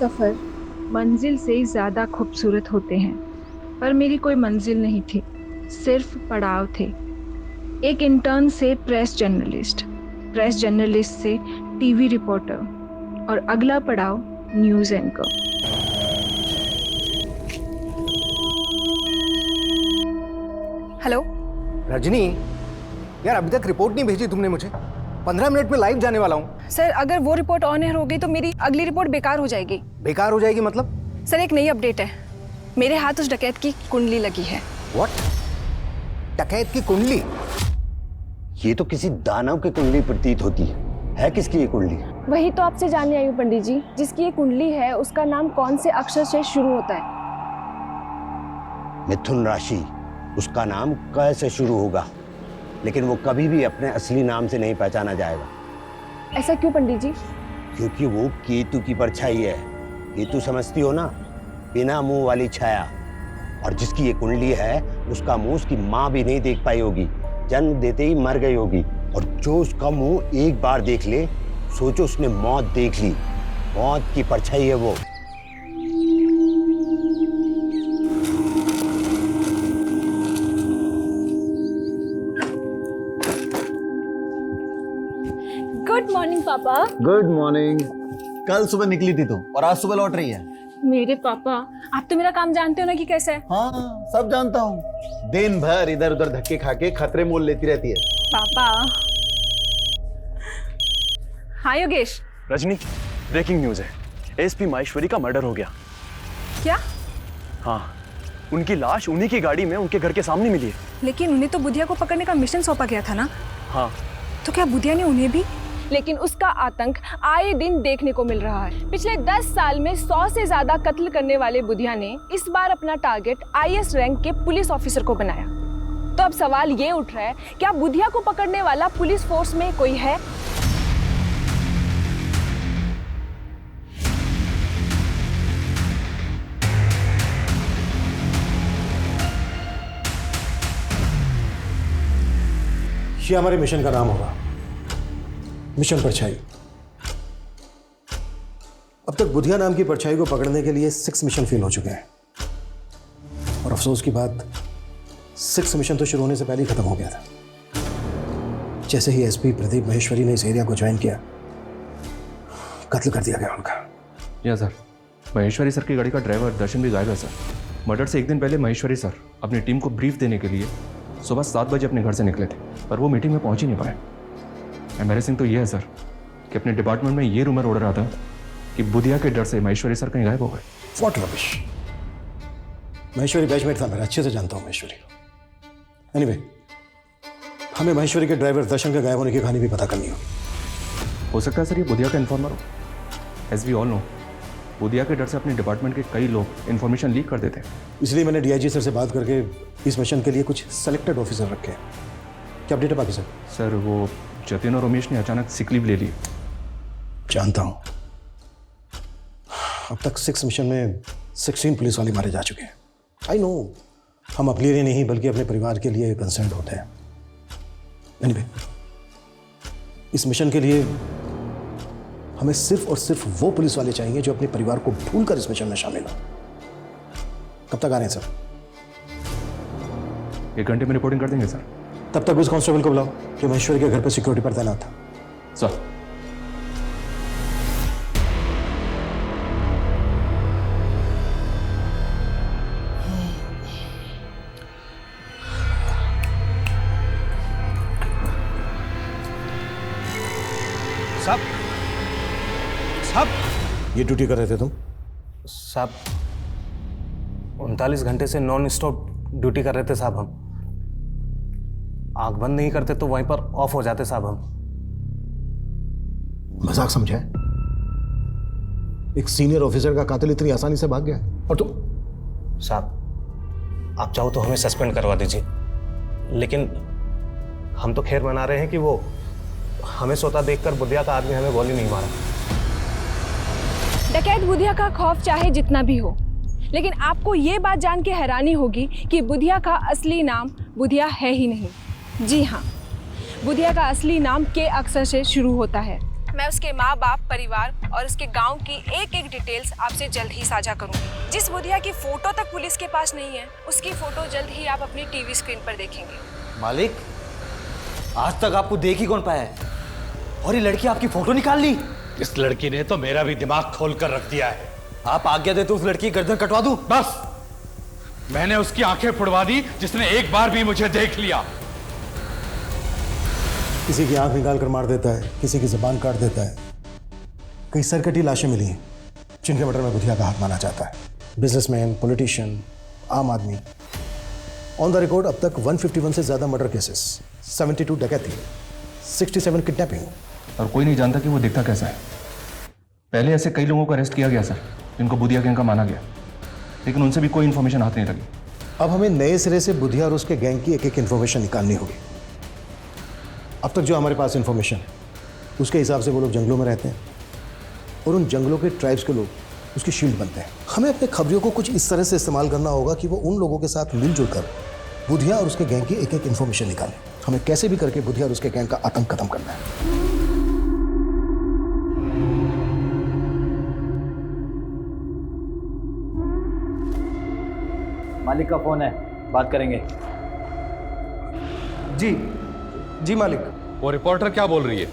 सफ़र मंजिल से ज़्यादा खूबसूरत होते हैं, पर मेरी कोई मंजिल नहीं थी, सिर्फ पड़ाव थे। एक इंटर्न से प्रेस जर्नलिस्ट से टीवी रिपोर्टर और अगला पड़ाव न्यूज़ एंकर। हेलो रजनी, यार अभी तक रिपोर्ट नहीं भेजी तुमने मुझे। 15 मिनट में लाइव जाने वाला हूँ। सर, अगर वो रिपोर्ट ऑन एयर हो गई तो मेरी अगली रिपोर्ट बेकार हो जाएगी। बेकार हो जाएगी मतलब? सर, एक नई अपडेट है। मेरे हाथ उस डकैत की कुंडली लगी है। व्हाट? डकैत की कुंडली? ये तो किसी दानव की कुंडली प्रतीत होती है किसकी ये कुंडली? वही तो आपसे जानने आई हूँ पंडित जी। जिसकी ये कुंडली है उसका नाम कौन से अक्षर से शुरू होता है? मिथुन राशि। उसका नाम क से शुरू होगा, लेकिन वो कभी भी अपने असली नाम से नहीं पहचाना जाएगा। ऐसा क्यों पंडित जी? क्योंकि वो केतु की परछाई है। केतु समझती हो ना, बिना मुंह वाली छाया। और जिसकी ये कुंडली है उसका मुंह उसकी माँ भी नहीं देख पाई होगी, जन्म देते ही मर गई होगी। और जो उसका मुंह एक बार देख ले, सोचो उसने मौत देख ली। मौत की परछाई है वो। गुड मॉर्निंग पापा। Good morning. कल सुबह निकली थी तुम और आज सुबह लौट रही है। मेरे पापा, आप तो मेरा काम जानते हो ना कि कैसा है। हाँ, सब जानता हूँ। दिन भर इधर उधर धक्के खा के खतरे मोल लेती रहती है। पापा। हाँ योगेश। रजनी, ब्रेकिंग न्यूज है। एसपी माहेश्वरी का मर्डर हो गया। क्या? हाँ, उनकी लाश उन्हीं की गाड़ी में उनके घर के सामने मिली है। लेकिन उन्हें तो बुधिया को पकड़ने का मिशन सौंपा गया था ना। हाँ, तो क्या बुधिया ने उन्हें भी? लेकिन उसका आतंक आए दिन देखने को मिल रहा है। पिछले 10 साल में 100 से ज्यादा कत्ल करने वाले बुधिया ने इस बार अपना टारगेट आईएएस रैंक के पुलिस ऑफिसर को बनाया। तो अब सवाल ये उठ रहा है, क्या बुधिया को पकड़ने वाला पुलिस फोर्स में कोई है? ये हमारे मिशन का नाम होगा, मिशन परछाई। अब तक बुधिया नाम की परछाई को पकड़ने के लिए 6 मिशन फेल हो चुके हैं। और अफसोस की बात, 6 मिशन तो शुरू होने से पहले ही खत्म हो गया था। जैसे ही एसपी प्रदीप माहेश्वरी ने इस एरिया को ज्वाइन किया, कत्ल कर दिया गया उनका। या सर, महेश्वरी सर की गाड़ी का ड्राइवर दर्शन भी गायब है सर। मर्डर से एक दिन पहले महेश्वरी सर अपनी टीम को ब्रीफ देने के लिए सुबह 7 बजे अपने घर से निकले थे, पर वो मीटिंग में पहुंच ही नहीं पाए। एम्बैरेसिंग तो ये है सर कि अपने डिपार्टमेंट में ये रूमर उड़ रहा था कि बुधिया के डर से महेश्वरी सर कहीं गायब हो गए। What rubbish. महेश्वरी बैचमेट था मेरा, अच्छे से जानता हूं महेश्वरी को। एनीवे, हमें महेश्वरी के ड्राइवर दर्शन के गायब होने की कहानी भी पता करनी होगी। हो सकता है सर ये बुधिया का इन्फॉर्मर हो। As we all know, Budhia के डर से अपने डिपार्टमेंट के कई लोग इन्फॉर्मेशन लीक कर देते हैं। इसलिए मैंने डीआईजी सर से बात करके इस मिशन के लिए कुछ सेलेक्टेड ऑफिसर रखे हैं। क्या अपडेट है बाकी सर? सर, वो जतिन और उमेश ने अचानक सिक लीव ले ली। जानता हूं। अब तक 6 मिशन में 16 पुलिस वाले मारे जा चुके हैं। आई नो, हम अपने लिए नहीं बल्कि अपने परिवार के लिए कंसर्न होते हैं। एनीवे, इस मिशन के लिए हमें सिर्फ और सिर्फ वो पुलिस वाले चाहिए जो अपने परिवार को भूलकर इस मिशन में शामिल हो। कब तक आ रहे हैं सर? 1 घंटे में रिपोर्टिंग कर देंगे सर। तब तक उस कांस्टेबल को बुलाओ जो महेश्वरी के घर पर सिक्योरिटी पर तैनात था। सर। साहब, ये ड्यूटी कर रहे थे तुम? साहब 39 घंटे से नॉन स्टॉप ड्यूटी कर रहे थे साहब। हम आंख बंद नहीं करते तो वहीं पर ऑफ हो जाते साहब। हम मजाक समझा है? एक सीनियर ऑफिसर का कातिल इतनी आसानी से भाग गया और तुम? साहब, आप चाहो तो हमें सस्पेंड करवा दीजिए, लेकिन हम तो खैर मना रहे हैं कि वो हमें सोता देखकर बुधिया का आदमी हमें गोली नहीं मारा। डकैत बुधिया का खौफ चाहे जितना भी हो, लेकिन आपको ये बात जान के हैरानी होगी कि बुधिया का असली नाम बुधिया है ही नहीं। जी हाँ, बुधिया का असली नाम के अक्षर से शुरू होता है। मैं उसके माँ बाप, परिवार और उसके गांव की एक एक डिटेल्स आपसे जल्द ही साझा करूंगी। जिस बुधिया की फोटो तक पुलिस के पास नहीं है, उसकी फोटो जल्द ही आप अपनी टीवी स्क्रीन पर देखेंगे। मालिक, आज तक आपको देख ही कौन पाया है, और ये लड़की आपकी फोटो निकाल ली। इस लड़की ने तो मेरा भी दिमाग खोल कर रख दिया है। आप आज्ञा दे तो उस लड़की की गर्दन कटवा दूं? बस, मैंने उसकी आंखें फुड़वा दी जिसने एक बार भी मुझे देख लिया। किसी की आंख निकाल कर मार देता है, किसी की जुबान काट देता है। कई सरकटी लाशें मिली हैं जिनके मर्डर में बुधिया का हाथ माना जाता है। बिजनेसमैन, पॉलिटिशियन, आम आदमी। ऑन द रिकॉर्ड अब तक 151 से ज्यादा मर्डर केसेस, 72 डकैती, 67 किडनैपिंग। और कोई नहीं जानता कि वो दिखता कैसा है। पहले ऐसे कई लोगों को अरेस्ट किया गया सर, जिनको बुधिया गैंग का माना गया, लेकिन उनसे भी कोई इन्फॉर्मेशन हाथ नहीं लगी। अब हमें नए सिरे से बुधिया और उसके गैंग की एक एक इन्फॉर्मेशन निकालनी होगी। अब तक जो हमारे पास इन्फॉर्मेशन है उसके हिसाब से वो लोग जंगलों में रहते हैं और उन जंगलों के ट्राइब्स के लोग उसकी शील्ड बनते हैं। हमें अपने खबरियों को कुछ इस तरह से इस्तेमाल करना होगा कि वो उन लोगों के साथ मिलजुल कर बुधिया और उसके गैंग की एक एक इन्फॉर्मेशन निकालें। हमें कैसे भी करके बुधिया और उसके गैंग का आतंक खत्म करना है। मालिक का फोन है, बात करेंगे। जी मालिक। वो रिपोर्टर क्या बोल रही है?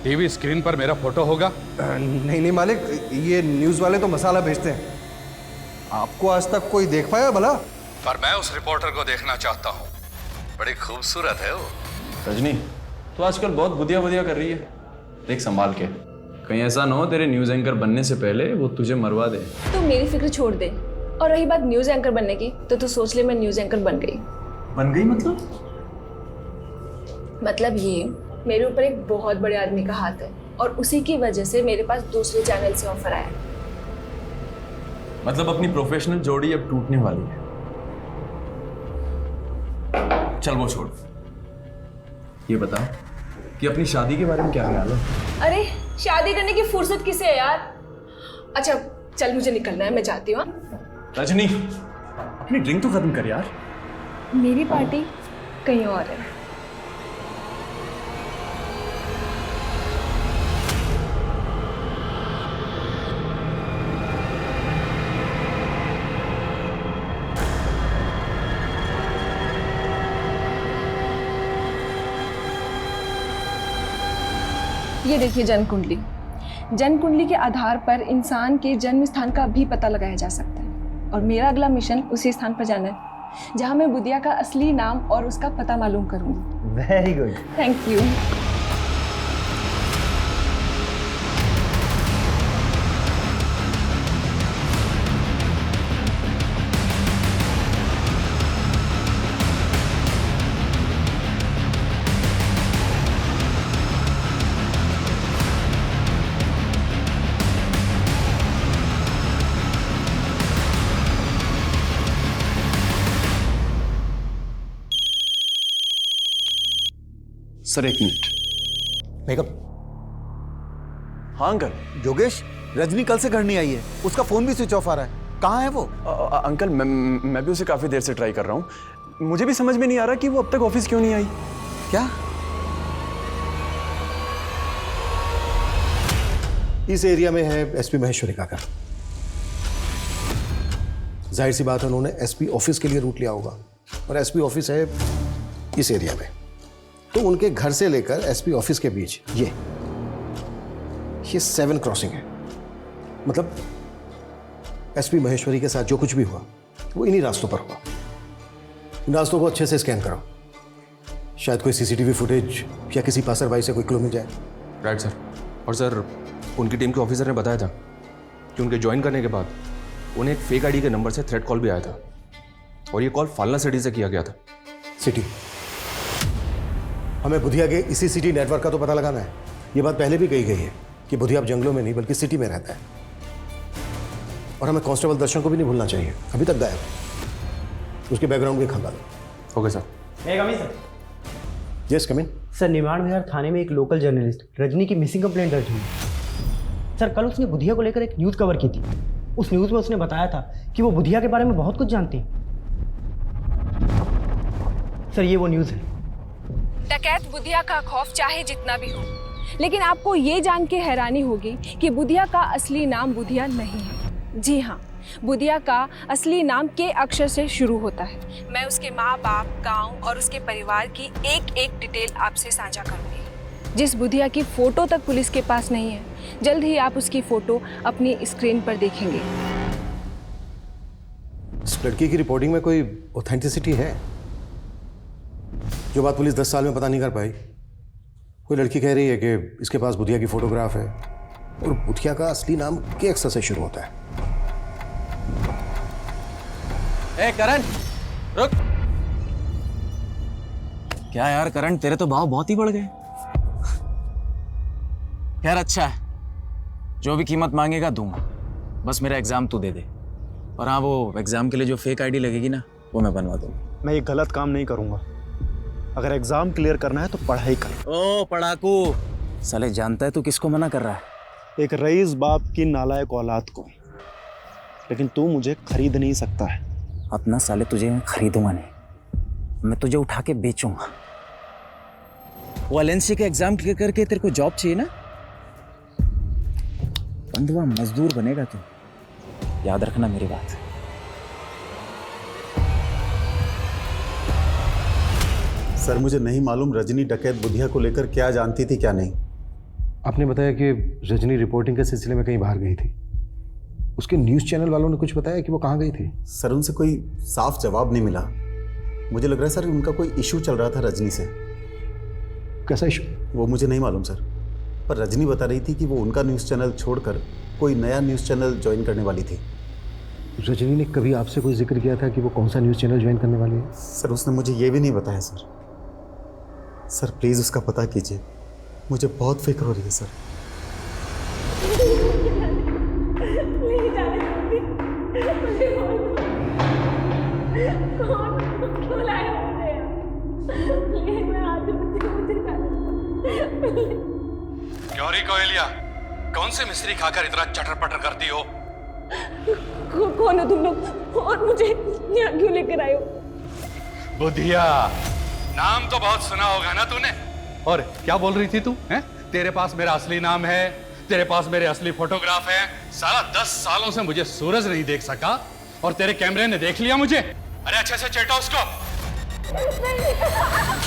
टीवी स्क्रीन पर मेरा फोटो होगा? नहीं मालिक, ये न्यूज़ वाले तो मसाला भेजते हैं। आपको आज तक कोई देख पाया भला? पर मैं उस रिपोर्टर को देखना चाहता हूँ। बड़ी खूबसूरत है वो। रजनी, तो आजकल बहुत बुधिया बुधिया कर रही है, देख संभाल के। कहीं ऐसा ना हो तेरे न्यूज़ एंकर बनने से पहले वो तुझे मरवा दे। तो मेरी फिक्र छोड़ दे। और रही बात न्यूज़ एंकर बनने की, तो तू सोच ले मैं न्यूज़ एंकर बन गई। बन गई मतलब ये, मेरे ऊपर एक बहुत बड़े आदमी का हाथ है और उसी की वजह से मेरे पास दूसरे चैनल से ऑफर आया। मतलब अपनी प्रोफेशनल जोड़ी अब टूटने वाली है। चल वो छोड़, ये बता कि अपनी शादी के बारे में क्या ख्याल है? अरे शादी करने की फुर्सत किसे है यार? अच्छा चल, मुझे निकलना है, मैं जाती हूँ। रजनी, अपनी ड्रिंक तो खत्म कर यार। मेरी पार्टी कहीं और है। ये देखिए जन्म कुंडली। जन्म कुंडली के आधार पर इंसान के जन्म स्थान का भी पता लगाया जा सकता है और मेरा अगला मिशन उसी स्थान पर जाना है जहां मैं बुधिया का असली नाम और उसका पता मालूम करूंगी। Very good, thank you. Sir एक मिनट। मेकअप। हाँ अंकल। योगेश, रजनी कल से घर नहीं आई है, उसका फोन भी स्विच ऑफ आ रहा है। कहाँ है वो? अंकल मैं भी उसे काफी देर से ट्राई कर रहा हूँ। मुझे भी समझ में नहीं आ रहा कि वो अब तक ऑफिस क्यों नहीं आई। क्या? इस एरिया में है एसपी महेश्वरी का घर। जाहिर सी बात है उन्होंने एसपी ऑफिस के लिए रूट लिया होगा और एसपी ऑफिस है इस एरिया में। तो उनके घर से लेकर एसपी ऑफिस के बीच ये 7 क्रॉसिंग है। मतलब एसपी महेश्वरी के साथ जो कुछ भी हुआ वो इन्हीं रास्तों पर हुआ। इन रास्तों को अच्छे से स्कैन करो, शायद कोई सीसीटीवी फुटेज या किसी पासरबाई से कोई क्लू मिल जाए। Right sir. और सर, उनकी टीम के ऑफिसर ने बताया था कि उनके ज्वाइन करने के बाद उन्हें एक फेक आईडी के नंबर से थ्रेट कॉल भी आया था और ये कॉल फालना सिटी से किया गया था। सिटी? हमें बुधिया के इसी सिटी नेटवर्क का तो पता लगाना है। ये बात पहले भी कही गई है कि बुधिया अब जंगलों में नहीं बल्कि सिटी में रहता है। और हमें कांस्टेबल दर्शन को भी नहीं भूलना चाहिए, अभी तक गायब। उसके बैकग्राउंड भी खंगालो। Okay sir. Yes come in. Sir Nirman Vihar थाने में एक लोकल जर्नलिस्ट रजनी की मिसिंग कंप्लेंट दर्ज हुई। सर कल उसने बुधिया को लेकर एक न्यूज़ कवर की थी। उस न्यूज़ में उसने बताया था कि वो बुधिया के बारे में बहुत कुछ जानती है। सर ये वो न्यूज़ है। डकैत बुधिया का खौफ चाहे जितना भी हो, लेकिन आपको ये जान के हैरानी होगी कि बुधिया का असली नाम बुधिया नहीं है। जी हाँ, बुधिया का असली नाम के अक्षर से शुरू होता है। मैं उसके माँ बाप, गांव और उसके परिवार की एक एक डिटेल आपसे साझा करूंगी। जिस बुधिया की फोटो तक पुलिस के पास नहीं है, जल्द ही आप उसकी फोटो अपनी स्क्रीन पर देखेंगे। इस लड़की की रिपोर्टिंग में कोई ऑथेंटिसिटी है? जो बात पुलिस 10 साल में पता नहीं कर पाई। कोई लड़की कह रही है कि इसके पास बुधिया की फोटोग्राफ है और बुधिया का असली नाम के अक्षर से शुरू होता है। ए करण, रुक। क्या यार करण, तेरे तो भाव बहुत ही बढ़ गए। खैर अच्छा है, जो भी कीमत मांगेगा दूंगा, बस मेरा एग्जाम तू दे दे। और हाँ, वो एग्जाम के लिए जो फेक आईडी लगेगी ना, वो मैं बनवा दूंगा। मैं ये गलत काम नहीं करूंगा। अगर एग्जाम क्लियर करना है तो पढ़ाई कर। ओ पढ़ाकू, साले जानता है तू किसको मना कर रहा है? एक रईस बाप की नालायक औलाद को। लेकिन तू मुझे खरीद नहीं सकता है। अपना साले तुझे मैं खरीदूंगा नहीं, मैं तुझे उठा के बेचूंगा। वो एलएनसी के एग्जाम क्लियर करके तेरे को जॉब चाहिए ना, बंधुआ मजदूर बनेगा तू, याद रखना मेरी बात। सर मुझे नहीं मालूम रजनी डकैत बुधिया को लेकर क्या जानती थी क्या नहीं। आपने बताया कि रजनी रिपोर्टिंग के सिलसिले में कहीं बाहर गई थी। उसके न्यूज़ चैनल वालों ने कुछ बताया कि वो कहाँ गई थी? सर उनसे कोई साफ जवाब नहीं मिला। मुझे लग रहा है सर उनका कोई इशू चल रहा था रजनी से। कैसा इशू? वो मुझे नहीं मालूम सर, पर रजनी बता रही थी कि वो उनका न्यूज़ चैनल छोड़कर कोई नया न्यूज़ चैनल ज्वाइन करने वाली थी। रजनी ने कभी आपसे कोई जिक्र किया था कि वो कौन सा न्यूज़ चैनल ज्वाइन करने वाली है? सर उसने मुझे ये भी नहीं बताया सर। सर प्लीज़ उसका पता कीजिए, मुझे बहुत फिक्र हो रही है सर। क्यों री कोयलिया, कौन से मिस्त्री खाकर इतना चटर पटर करती हो? कौन हो तुम लोग और मुझे यहाँ क्यों लेकर आए हो? बुधिया, नाम तो बहुत सुना होगा ना तूने। और क्या बोल रही थी तू? हैं? तेरे पास मेरा असली नाम है, तेरे पास मेरे असली फोटोग्राफ है। साला 10 सालों से मुझे सूरज नहीं देख सका और तेरे कैमरे ने देख लिया मुझे। अरे अच्छे से चेटा उसको।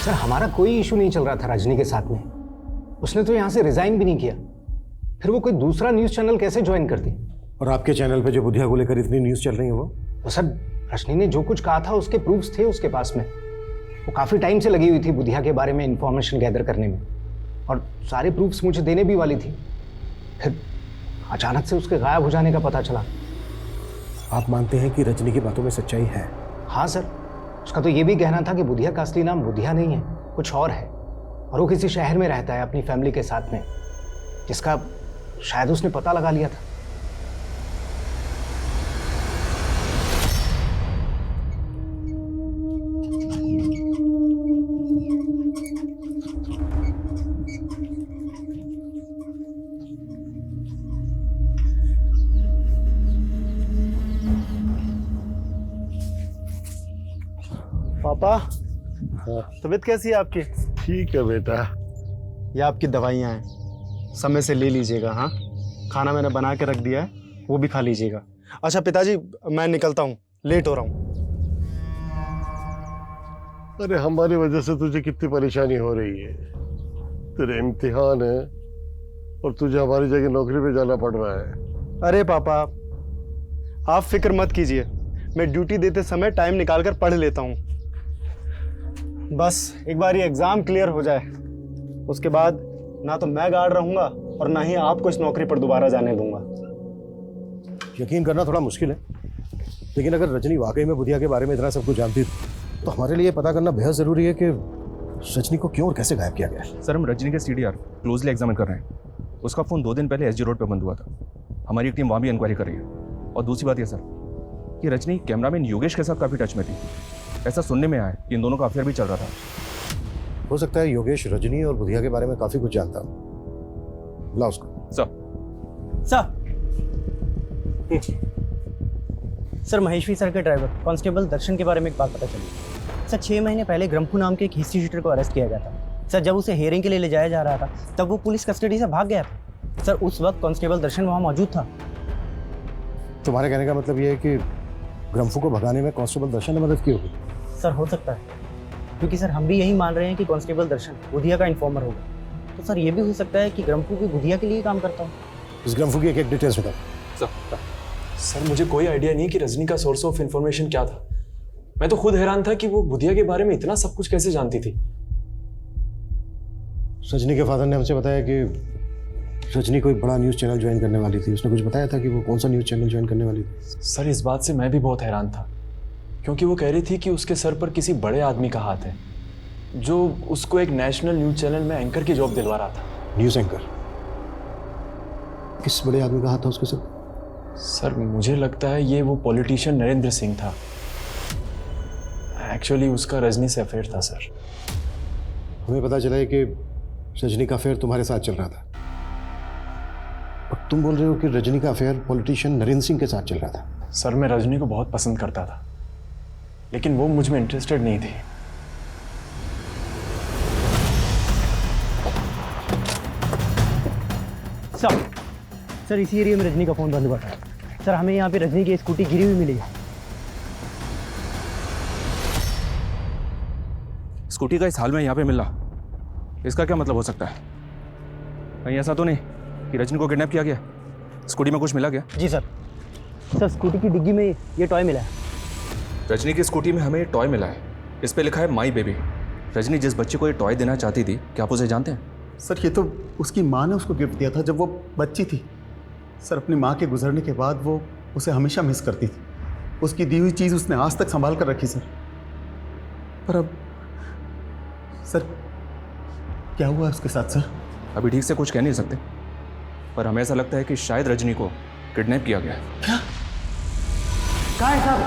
सर हमारा कोई इशू नहीं चल रहा था रजनी के साथ में। उसने तो यहाँ से रिजाइन भी नहीं किया, फिर वो कोई दूसरा न्यूज़ चैनल कैसे ज्वाइन करती? और आपके चैनल पे जो बुधिया को लेकर इतनी न्यूज़ चल रही है वो? तो सर रजनी ने जो कुछ कहा था उसके प्रूफ्स थे उसके पास में। वो काफ़ी टाइम से लगी हुई थी बुधिया के बारे में इंफॉर्मेशन गैदर करने में, और सारे प्रूफ्स मुझे देने भी वाली थी। फिर अचानक से उसके गायब हो जाने का पता चला। आप मानते हैं कि रजनी की बातों में सच्चाई है? हाँ सर, उसका तो ये भी कहना था कि बुधिया का असली नाम बुधिया नहीं है, कुछ और है, और वो किसी शहर में रहता है अपनी फैमिली के साथ में, जिसका शायद उसने पता लगा लिया था। पापा, तबीयत कैसी है आपकी? ठीक है बेटा। ये आपकी दवाइयाँ हैं, समय से ले लीजिएगा। हाँ, खाना मैंने बना के रख दिया है, वो भी खा लीजिएगा। अच्छा पिताजी, मैं निकलता हूँ, लेट हो रहा हूँ। अरे हमारी वजह से तुझे कितनी परेशानी हो रही है। तेरे इम्तिहान है और तुझे हमारी जगह नौकरी पे जाना पड़ रहा है। अरे पापा, आप फिक्र मत कीजिए, मैं ड्यूटी देते समय टाइम निकाल कर पढ़ लेता हूँ। बस एक बार ये एग्जाम क्लियर हो जाए, उसके बाद ना तो मैं गार्ड रहूंगा और ना ही आपको इस नौकरी पर दोबारा जाने दूंगा। यकीन करना थोड़ा मुश्किल है, लेकिन अगर रजनी वाकई में बुधिया के बारे में इतना सब कुछ जानती तो हमारे लिए पता करना बेहद ज़रूरी है कि रजनी को क्यों और कैसे गायब किया गया। सर हम रजनी के CDR क्लोजली एग्जामिन कर रहे हैं। उसका फ़ोन 2 दिन पहले SG रोड पर बंद हुआ था। हमारी एक टीम वहाँ भी इंक्वायरी कर रही है। और दूसरी बात यह सर कि रजनी कैमरामैन योगेश के साथ काफ़ी टच में थी। ऐसा सुनने में आया कि इन दोनोirgendwie का अफेयर भी चल रहा था। हो सकता है योगेश रजनी और बुधिया के बारे में काफ़ी कुछ जानता हो। बुला उसको। सर महेश्वरी सर के ड्राइवर कांस्टेबल दर्शन के बारे में एक बात पता चली। सर 6 महीने पहले ग्रम्फू नाम के एक हिस्ट्री शीटर को अरेस्ट किया गया था। सर जब उसे हियरिंग के लिए ले जाया जा रहा था तब वो पुलिस कस्टडी से भाग गया था। सर उस वक्त कांस्टेबल दर्शन वहाँ मौजूद था। तुम्हारे कहने का मतलब ये है कि ग्रम्फू को भगाने में कांस्टेबल दर्शन ने मदद की होगी? सर हो सकता है, क्योंकि सर हम भी यही मान रहे हैं कि कांस्टेबल दर्शन बुधिया का इन्फॉर्मर होगा। तो सर ये भी हो सकता है कि ग्रम्फू भी बुधिया के लिए काम करता हो। इस ग्रम्फू की एक डिटेल्स बताओ। सर मुझे कोई आइडिया नहीं कि रजनी का सोर्स ऑफ इंफॉर्मेशन क्या था। मैं तो खुद हैरान था कि वो बुधिया के बारे में इतना सब कुछ कैसे जानती थी। रजनी के फादर ने हमसे बताया कि रजनी कोई बड़ा न्यूज़ चैनल ज्वाइन करने वाली थी। उसने कुछ बताया था कि वो कौन सा न्यूज़ चैनल ज्वाइन करने वाली थी? सर इस बात से मैं भी बहुत हैरान था, क्योंकि वो कह रही थी कि उसके सर पर किसी बड़े आदमी का हाथ है जो उसको एक नेशनल न्यूज़ चैनल में एंकर की जॉब दिलवा रहा था। News anchor? किस बड़े आदमी का हाथ था उसके सर? सर मुझे लगता है ये वो पॉलिटिशियन नरेंद्र सिंह था। एक्चुअली उसका रजनी से अफेयर था सर। हमें पता चला है कि रजनी का अफेयर तुम्हारे साथ चल रहा था, और तुम बोल रहे हो कि रजनी का अफेयर पॉलिटिशियन नरेंद्र सिंह के साथ चल रहा था। सर मैं रजनी को बहुत पसंद करता था, लेकिन वो मुझ में इंटरेस्टेड नहीं थी। सर इसी एरिया में रजनी का फोन बंद हुआ था। सर हमें यहाँ पे रजनी की स्कूटी गिरी हुई मिली है। स्कूटी का इस हाल में यहाँ पे मिलना, इसका क्या मतलब हो सकता है? कहीं ऐसा तो नहीं कि रजनी को किडनैप किया गया? स्कूटी में कुछ मिला गया? जी सर। सर स्कूटी की डिग्गी में ये टॉय मिला है। रजनी की स्कूटी में हमें ये टॉय मिला है, इस पे लिखा है माई बेबी। रजनी जिस बच्चे को ये टॉय देना चाहती थी, क्या आप उसे जानते हैं? सर ये तो उसकी माँ ने उसको गिफ्ट दिया था जब वो बच्ची थी। सर अपनी माँ के गुजरने के बाद वो उसे हमेशा मिस करती थी। उसकी दी हुई चीज़ उसने आज तक संभाल कर रखी सर। पर अब सर क्या हुआ उसके साथ सर? अभी ठीक से कुछ कह नहीं सकते, पर हमें ऐसा लगता है कि शायद रजनी को किडनैप किया गया है। क्या? कहाँ है साहब?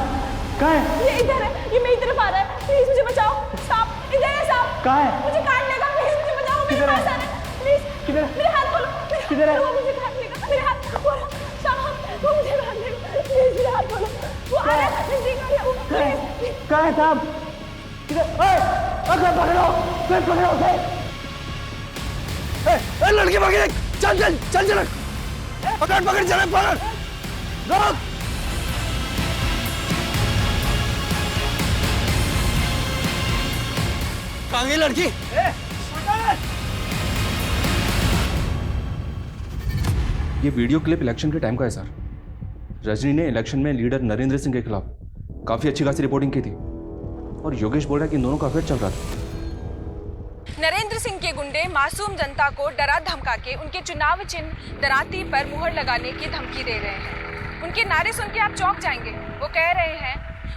कहाँ है? ये इधर है, ये मेरी तरफ आ रहा है। प्लीज मुझे बचाओ। साहब इधर है साहब। कहाँ है? मुझे काट लेगा। प्लीज मुझे बचाओ। मेरे पास आ रहा है। प्लीज किधर? मेरे हाथ खोलो। किधर है? वो मुझे काट लेगा। मेरे हाथ खोलो। साहब वो मुझे काट लेगा। प्लीज मेरे हाथ खोलो। वो आ रहा है। नजदीक आ रहा है वो। प्लीज। कहाँ है साहब? किधर? अगर पकड़ो, फिर पकड़ो उसे। लड़की पकड़, चल चल चल चल, पकड़ पकड़ चल पकड़, रोक। कहाँ गई लड़की? ये वीडियो क्लिप इलेक्शन के टाइम का है सर। रजनी ने इलेक्शन में लीडर नरेंद्र सिंह के खिलाफ काफी अच्छी खासी रिपोर्टिंग की थी, और योगेश बोल रहा है कि इन दोनों का अफेयर चल रहा था। नरेंद्र सिंह के गुंडे मासूम जनता को डरा धमका के उनके चुनाव चिन्ह दराती पर मुहर लगाने की धमकी दे रहे हैं। उनके नारे सुन के आप चौंक जाएंगे। वो कह रहे हैं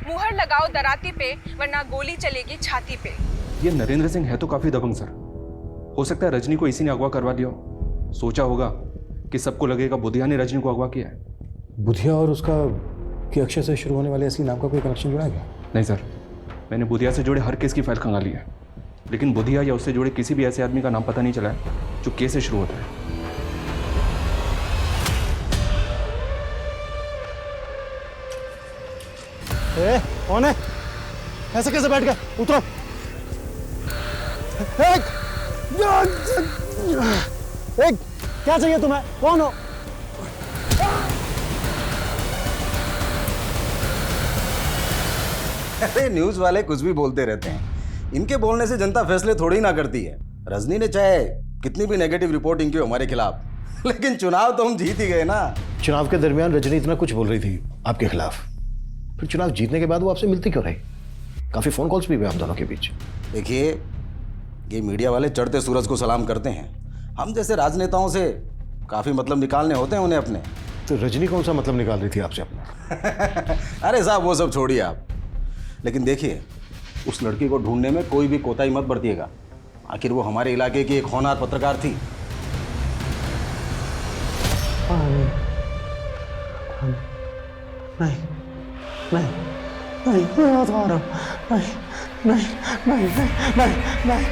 मुहर लगाओ दराती पे, वरना गोली चलेगी छाती पे। ये नरेंद्र सिंह है तो काफी दबंग सर। हो सकता है रजनी को इसी ने अगवा करवा दिया हो। सोचा होगा कि सबको लगेगा बुधिया ने रजनी को अगवा किया है। बुधिया और उसका के अक्षर से शुरू होने वाले असली नाम का कोई कनेक्शन जुड़ा गया? नहीं सर, मैंने बुधिया से जुड़े हर केस की फाइल खंगाली है, लेकिन बुधिया या उससे जुड़े किसी भी ऐसे आदमी का नाम पता नहीं चला है जो केस से शुरू होता है। कौन है? ऐसे कैसे बैठ गए? उतरो। एक क्या चाहिए तुम्हें? कौन हो? अरे न्यूज वाले कुछ भी बोलते रहते हैं, इनके बोलने से जनता फैसले थोड़ी ना करती है। रजनी ने चाहे कितनी भी नेगेटिव रिपोर्टिंग की हमारे खिलाफ, लेकिन चुनाव तो हम जीत ही गए ना। चुनाव के दरमियान रजनी इतना कुछ बोल रही थी आपके खिलाफ, फिर चुनाव जीतने के बाद वो आपसे मिलती क्यों रही? काफी फोन कॉल्स भी हुए आप दोनों के बीच। देखिए, ये मीडिया वाले चढ़ते सूरज को सलाम करते हैं। हम जैसे राजनेताओं से काफी मतलब निकालने होते हैं उन्हें अपने। तो रजनी कौन सा मतलब निकाल रही थी आपसे अपना? अरे साहब वो सब छोड़िए आप, लेकिन देखिए उस लड़की को ढूंढने में कोई भी कोताही मत बरतिएगा। आखिर वो हमारे इलाके की एक होनहार पत्रकार थी। नहीं नहीं नहीं, मैं हाथ आ रहा हूं। नहीं नहीं नहीं नहीं नहीं।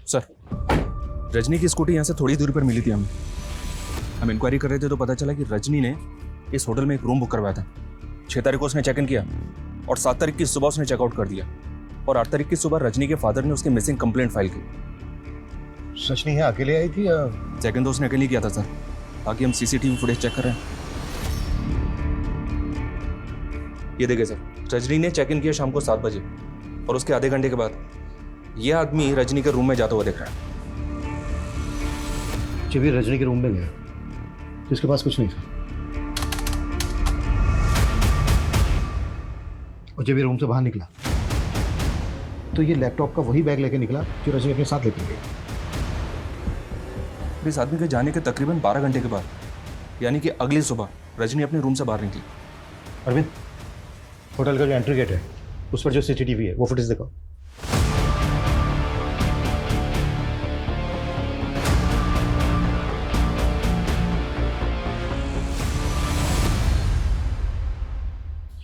सर, रजनी की स्कूटी यहाँ से थोड़ी दूरी पर मिली थी हमें। हम इंक्वायरी कर रहे थे तो पता चला कि रजनी ने इस होटल में एक रूम बुक करवाया था। 6 तारीख को उसने चेक इन किया और 7 तारीख की सुबह उसने चेकआउट कर दिया। और 8 तारीख की सुबह रजनी के फादर ने उसकी मिसिंग कंप्लेंट फाइल की। रजनी है अकेले आई थी या? सेकंड तो उसने अकेले किया था सर। बाकी हम सीसीटीवी फुटेज चेक कर रहे हैं। ये देखिए सर, रजनी ने चेक इन किया शाम को 7 बजे और उसके आधे घंटे के बाद ये आदमी रजनी के रूम में जाता हुआ दिख रहा है। जब ये रजनी के रूम में गया तो इसके पास कुछ नहीं था, और जब ये रूम से बाहर निकला तो ये लैपटॉप का वही बैग लेके निकला जो रजनी अपने साथ लेके गई। इस आदमी के जाने के तकरीबन 12 घंटे के बाद, यानी कि अगली सुबह, रजनी अपने रूम से बाहर निकली। अरविंद, होटल का जो एंट्री गेट है उस पर जो सीसीटीवी है वो फुटेज दिखाओ।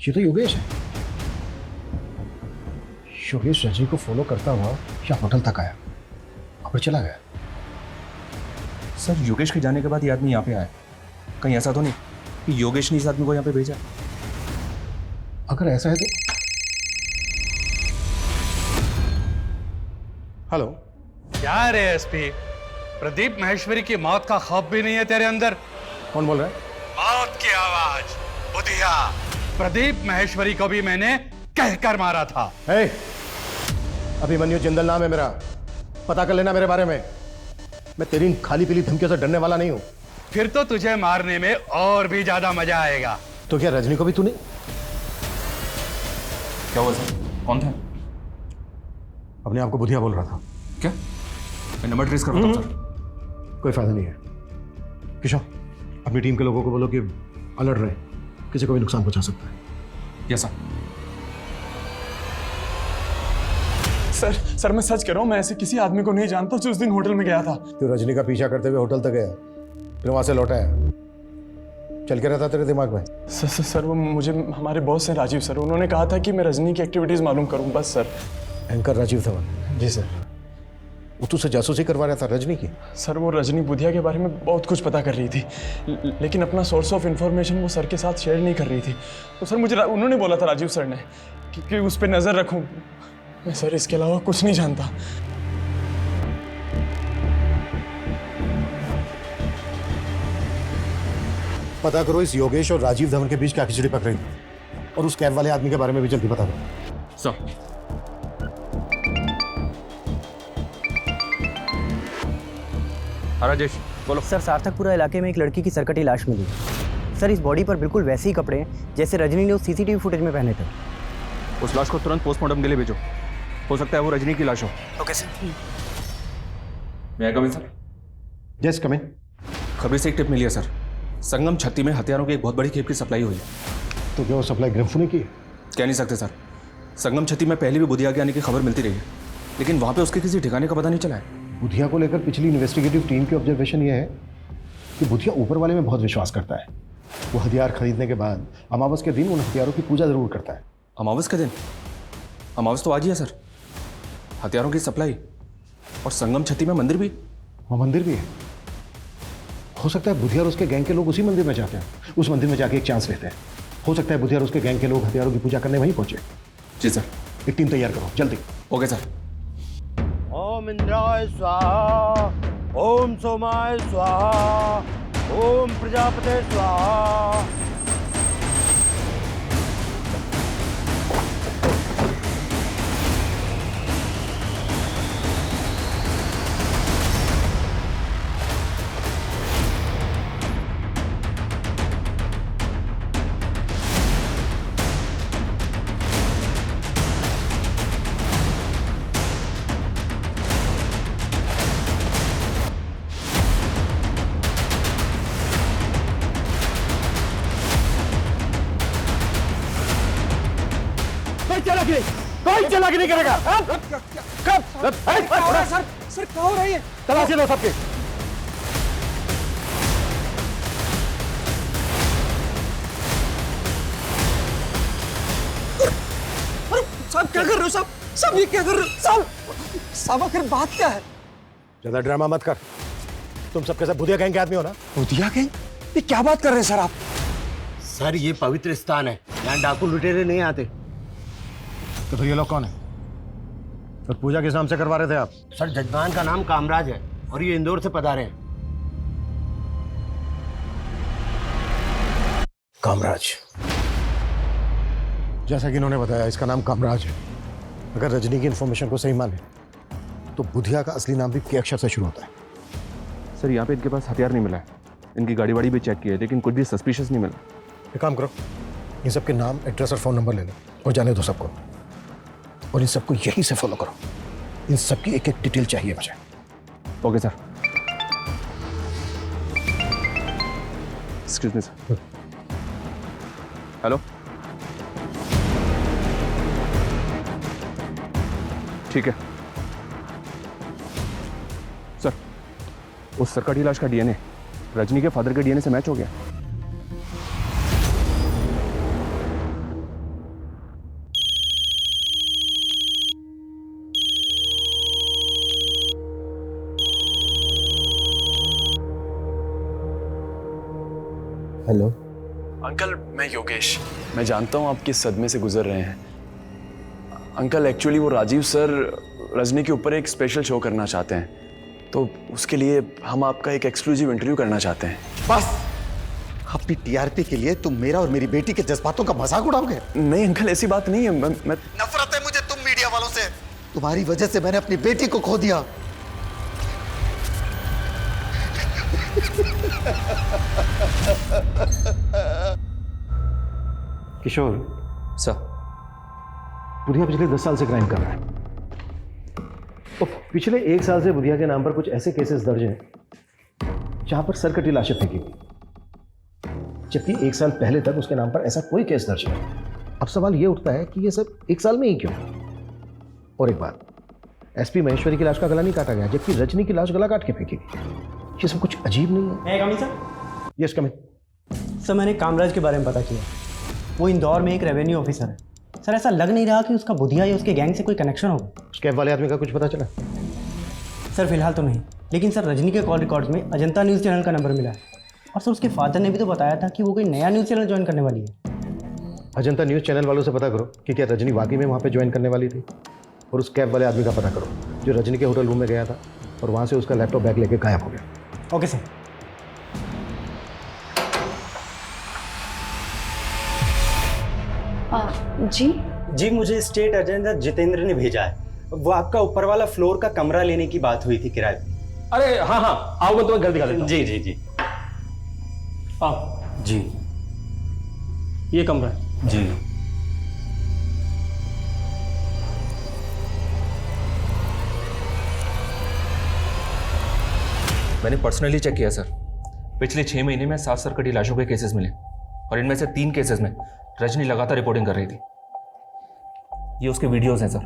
ये तो योगेश है। योगेश रजनी को फॉलो करता हुआ या होटल तक आया और फिर चला गया। सर, योगेश के जाने के बाद ये आदमी यहाँ पे आया। कहीं ऐसा तो नहीं कि योगेश ने इस आदमी को यहाँ पे भेजा? अगर ऐसा है तो हेलो। क्या रे एसपी, प्रदीप महेश्वरी की मौत का खौफ भी नहीं है तेरे अंदर? कौन बोल रहा है? मौत की आवाज, बुधिया। प्रदीप महेश्वरी को भी मैंने कहकर मारा था। अभिमन्यु जिंदल नाम है मेरा, पता कर लेना मेरे बारे में। मैं तेरी इन खाली पीली धमकियों से डरने वाला नहीं हूं। फिर तो तुझे मारने में और भी ज्यादा मजा आएगा। तो क्या रजनी को भी तूने? क्या हुआ सर? कौन था? अपने आप को बुधिया बोल रहा था। क्या? मैं नंबर ट्रेस कर रहा था सर। कोई फायदा नहीं है किशोर, अपनी टीम के लोगों को बोलो कि अलर्ट रहे, किसी को भी नुकसान पहुंचा सकता है। Yes sir. सर मैं सच कह रहा हूँ, मैं ऐसे किसी आदमी को नहीं जानता जो उस दिन होटल में गया था। तो रजनी का पीछा करते हुए होटल तक गया, फिर वहां से लौटा है, चल के रहता तेरे दिमाग में? सर वो मुझे हमारे बॉस हैं राजीव सर, उन्होंने कहा था कि मैं रजनी की एक्टिविटीज मालूम करूं बस सर। एंकर राजीव धवन? जी सर। वो तुझसे जासूसी करवा रहा था रजनी की? सर वो रजनी बुधिया के बारे में बहुत कुछ पता कर रही थी, लेकिन अपना सोर्स ऑफ इंफॉर्मेशन वो सर के साथ शेयर नहीं कर रही थी। तो सर मुझे उन्होंने बोला था राजीव सर ने कि उस पर नजर रखूं। मैं सर इसके अलावा कुछ नहीं जानता। पता करो इस योगेश और राजीव धवन के बीच क्या खिचड़ी पक रही, और उस कैब वाले आदमी के बारे में भी जल्दी पता करो। सर। राजेश बोलो। सर, सार्थकपुरा इलाके में एक लड़की की सरकटी लाश मिली। सर, इस बॉडी पर बिल्कुल वैसे ही कपड़े हैं जैसे रजनी ने उस सीसीटीवी फुटेज में पहने थे। उस लाश को तुरंत पोस्टमार्टम के लिए भेजो, हो सकता है वो रजनी की लाश हो। Okay sir. मैं कम इन सर? यस कम इन। खबरी से एक टिप मिली है सर, संगम छत्ती में हथियारों की एक बहुत बड़ी खेप की सप्लाई हुई है। तो क्या वो सप्लाई ग्रंफू ने की? कह नहीं सकते सर। संगम छत्ती में पहले भी बुधिया के आने की खबर मिलती रही है, लेकिन वहां पे उसके किसी ठिकाने का पता नहीं चला है। बुधिया को लेकर पिछली इन्वेस्टिगेटिव टीम की ऑब्जर्वेशन ये है कि बुधिया ऊपर वाले में बहुत विश्वास करता है। वो हथियार खरीदने के बाद अमावस के दिन उन हथियारों की पूजा जरूर करता है। अमावस के दिन? अमावस तो आज ही है सर। हथियारों की सप्लाई और संगम छत्ती में मंदिर भी? वहाँ मंदिर भी है। हो सकता है बुधिया और उसके गैंग के लोग उसी मंदिर में जाते हैं, उस मंदिर में जाके एक चांस लेते हैं। हो सकता है बुधिया और उसके गैंग के लोग हथियारों की पूजा करने वहीं पहुंचे। जी सर। एक टीम तैयार करो जल्दी। Okay sir. ओम इंद्राय स्वाहा, ओम सोमाय स्वाहा, ओम प्रजापते स्वाहा। कोई चालाकी नहीं करेगा। सर क्या हो रहा है? तलाशी लो सबके। साहब क्या कर रहे हो? साहब ये क्या कर रहे हो? साहब आखिर बात क्या है? ज्यादा ड्रामा मत कर। तुम सबके सब बुधिया गैंग के आदमी हो ना? बुधिया गैंग? ये क्या बात कर रहे हैं सर आप? सर ये पवित्र स्थान है, यहाँ डाकू लुटेरे नहीं आते। तो फिर ये लोग कौन है? तो पूजा किस नाम से करवा रहे थे आप? सर जजमान का नाम कामराज है और ये इंदौर से पधारे हैं। कामराज, जैसा कि इन्होंने बताया इसका नाम कामराज है। अगर रजनी की इंफॉर्मेशन को सही माने तो बुधिया का असली नाम भी के अक्षर से शुरू होता है। सर यहाँ पे इनके पास हथियार नहीं मिला है, इनकी गाड़ी वाड़ी भी चेक की है लेकिन कुछ भी सस्पिशियस नहीं मिला। एक काम करो, इन सबके नाम, एड्रेस और फ़ोन नंबर ले लो और जाने दो सबको, और इन सबको यहीं से फॉलो करो। इन सबकी एक एक डिटेल चाहिए मुझे। Okay sir. Excuse me sir. Hello, ठीक है सर। उस सरकारी लाश का डीएनए रजनी के फादर के डीएनए से मैच हो गया। हेलो अंकल, मैं योगेश। मैं जानता हूँ आप किस सदमे से गुजर रहे हैं। अंकल, एक्चुअली वो राजीव सर रजनी के ऊपर एक स्पेशल शो करना चाहते हैं, तो उसके लिए हम आपका एक एक्सक्लूसिव इंटरव्यू करना चाहते हैं। बस अपनी टीआरपी के लिए तुम मेरा और मेरी बेटी के जज्बातों का मजाक उड़ाओगे? नहीं अंकल, ऐसी बात नहीं है। मैं नफरत है मुझे तुम मीडिया वालों से। तुम्हारी वजह से मैंने अपनी बेटी को खो दिया। किशोर सर, बुधिया पिछले 10 साल से क्राइम कर रहा है। तो पिछले 1 साल से बुधिया के नाम पर कुछ ऐसे केसेस दर्ज हैं जहां पर सरकटी लाशें फेंकी गई, जबकि 1 साल पहले तक उसके नाम पर ऐसा कोई केस दर्ज नहीं। अब सवाल ये उठता है कि ये सब 1 साल में ही क्यों? और एक बात, एसपी महेश्वरी की लाश का गला नहीं काटा गया, जबकि रजनी की लाश गला काट के फेंकी गई। ये सब कुछ अजीब नहीं है? मैं coming sir? Yes coming. Sir, मैंने कामराज के बारे में पता किया। वो इंदौर में एक रेवेन्यू ऑफिसर है। सर, ऐसा लग नहीं रहा कि उसका बुधिया या उसके गैंग से कोई कनेक्शन होगा। उस कैब वाले आदमी का कुछ पता चला? सर फिलहाल तो नहीं, लेकिन सर रजनी के कॉल रिकॉर्ड्स में अजंता न्यूज़ चैनल का नंबर मिला है। और सर उसके फादर ने भी तो बताया था कि वो कोई नया न्यूज़ चैनल ज्वाइन करने वाली है। अजंता न्यूज़ चैनल वालों से पता करो कि क्या रजनी वाकई में वहाँ पे ज्वाइन करने वाली थी, और उस कैब वाले आदमी का पता करो जो रजनी के होटल रूम में गया था और वहाँ से उसका लैपटॉप बैग लेके गायब हो गया। Okay sir. जी, मुझे स्टेट एजेंट जितेंद्र ने भेजा है। वो आपका ऊपर वाला फ्लोर का कमरा लेने की बात हुई थी किराए पे। अरे हाँ हाँ, आओ, मैं तुम्हें घर दिखा देता हूँ। जी जी जी। आप जी, ये कमरा है। जी। मैंने पर्सनली चेक किया सर। पिछले 6 महीने में 7 सरकटी लाशों के केसेस मिले और इनमें से 3 केसेस में रजनी लगातार रिपोर्टिंग कर रही थी। ये उसके वीडियोस हैं सर,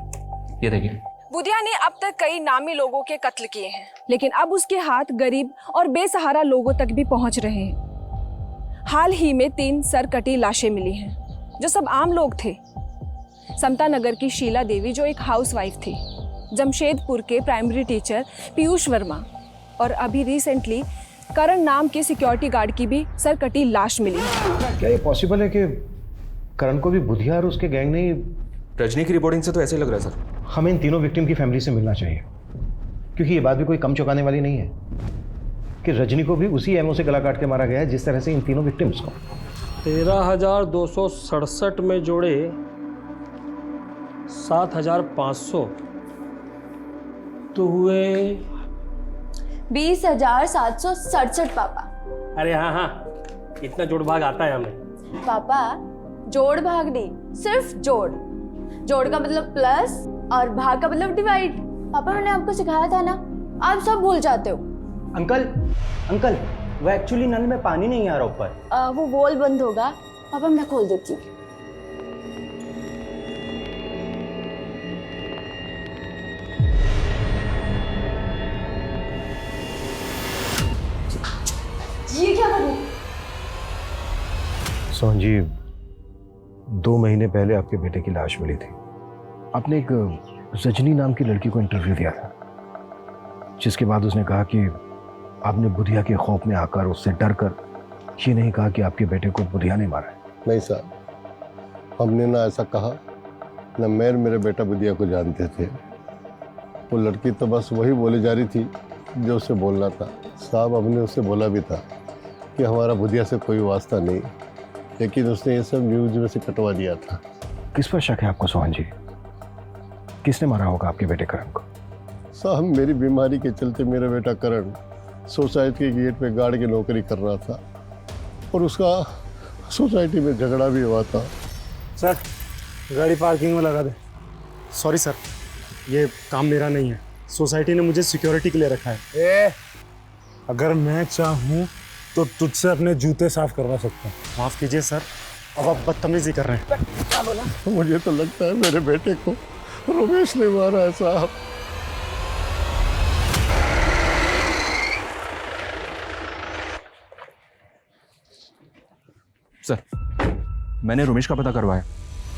ये देखिए। बुधिया ने अब तक कई नामी लोगों के कत्ल किए हैं, लेकिन अब उसके हाथ गरीब और बेसहारा लोगों तक भी पहुंच रहे हैं। हाल ही में 3 सरकटी लाशें मिली हैं, जो सब आम लोग थे। समता नगर की शीला देवी, जो एक हाउसवाइफ थी, जमशेदपुर के प्राइमरी टीचर पीयूष वर्मा, और अभी रिसेंटली करण नाम के सिक्योरिटी गार्ड की भी सरकटी लाश मिली है। क्या ये पॉसिबल है कि करण को भी बुधिया और उसके गैंग ने? रजनी की रिपोर्टिंग से तो ऐसे ही लग रहा है सर। हमें इन तीनों विक्टिम की फैमिली से मिलना चाहिए, क्योंकि ये बात भी कोई कम चौंकाने वाली नहीं है कि रजनी को भी उसी एमओ से गला काट के मारा गया है जिस तरह से इन तीनों विक्टिम्स को। 13,267 में जोड़े 7,500 तो हुए 20,767 पापा। अरे हाँ हाँ, इतना जोड़ भाग आता है हमें। पापा, जोड़ भाग नहीं, सिर्फ जोड़। जोड़ का मतलब प्लस और भाग का मतलब डिवाइड। पापा, मैंने आपको सिखाया था ना, आप सब भूल जाते हो। अंकल, वो एक्चुअली नल में पानी नहीं आ रहा ऊपर। वो वॉल बंद होगा। पापा, मैं खोल देती हूँ। ये क्या करूं? सोहन जी, 2 महीने पहले आपके बेटे की लाश मिली थी। आपने एक रजनी नाम की लड़की को इंटरव्यू दिया था, जिसके बाद उसने कहा कि आपने बुधिया के खौफ में आकर, उससे डर कर ये नहीं कहा कि आपके बेटे को बुधिया ने मारा है। नहीं साहब, हमने ना ऐसा कहा, न मैं मेरे बेटा बुधिया को जानते थे। वो लड़की तो बस वही बोली जा रही थी जो उसे बोलना था। साहब, हमने उससे बोला भी था कि हमारा बुधिया से कोई वास्ता नहीं, लेकिन उसने ये सब न्यूज में से कटवा दिया था। किस पर शक है आपको सोहन जी? किसने मारा होगा आपके बेटे करण को? साहब, मेरी बीमारी के चलते मेरा बेटा करण सोसाइटी के गेट पे गार्ड की नौकरी कर रहा था और उसका सोसाइटी में झगड़ा भी हुआ था। सर, गाड़ी पार्किंग में लगा दे। सॉरी सर, ये काम मेरा नहीं है। सोसाइटी ने मुझे सिक्योरिटी के लिए रखा है। अगर मैं चाहूँ तो तुझसे अपने जूते साफ करवा सकता हूँ। माफ़ कीजिए सर, अब आप बदतमीजी कर रहे हैं। क्या बोला? मुझे तो लगता है मेरे बेटे को रमेश ने मारा है साहब। सर, मैंने रमेश का पता करवाया।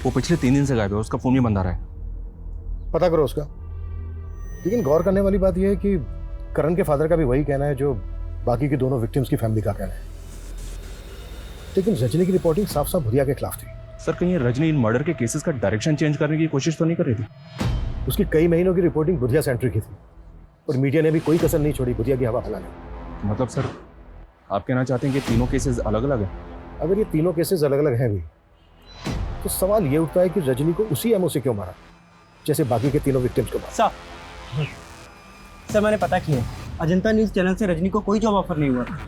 वो पिछले 3 दिन से गायब है, उसका फोन भी बंद आ रहा है। पता करो उसका। लेकिन गौर करने वाली बात यह है कि करण के फादर का भी वही कहना है जो बाकी के दोनों विक्टिम्स की फैमिली का कहना है। लेकिन रजनी की रिपोर्टिंग साफ साफ भुरिया के खिलाफ थी। सर, कहीं रजनी इन मर्डर के केसेस का डायरेक्शन चेंज करने की कोशिश तो नहीं कर रही थी? उसकी कई महीनों की रिपोर्टिंग बुधिया सेंटर की थी और मीडिया ने भी कोई कसर नहीं छोड़ी बुधिया की हवा फैलाने। मतलब सर, आप कहना चाहते हैं कि तीनों केसेस अलग अलग हैं? अगर ये तीनों केसेस अलग अलग हैं भी तो सवाल ये उठता है कि रजनी को उसी एमओ से क्यों मारा जैसे बाकी के तीनों विक्टिम्स को मारा। सर, मैंने पता किया, अजंता न्यूज़ चैनल से रजनी को कोई जॉब ऑफर नहीं हुआ था।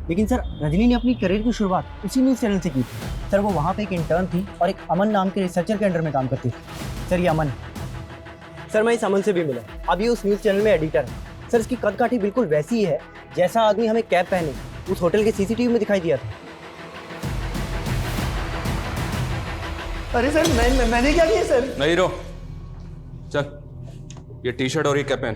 लेकिन सर, रजनी ने अपनी करियर की शुरुआत उसी न्यूज़ चैनल से की थी। सर, वो वहाँ पे एक इंटर्न थी और एक अमन नाम के रिसर्चर के अंडर में काम करती थी। सर, ये अमन, सर मैं इस अमन से भी मिला। अब ये उस न्यूज़ चैनल में एडिटर है। सर, इसकी कदकाठी बिल्कुल वैसी ही है जैसा आदमी हमें कैप पहने उस होटल के सीसीटीवी में दिखाई दिया था। अरे सर, मैंने क्या किया सर? नहीं रो, चल ये टी-शर्ट और ये कैप पहन।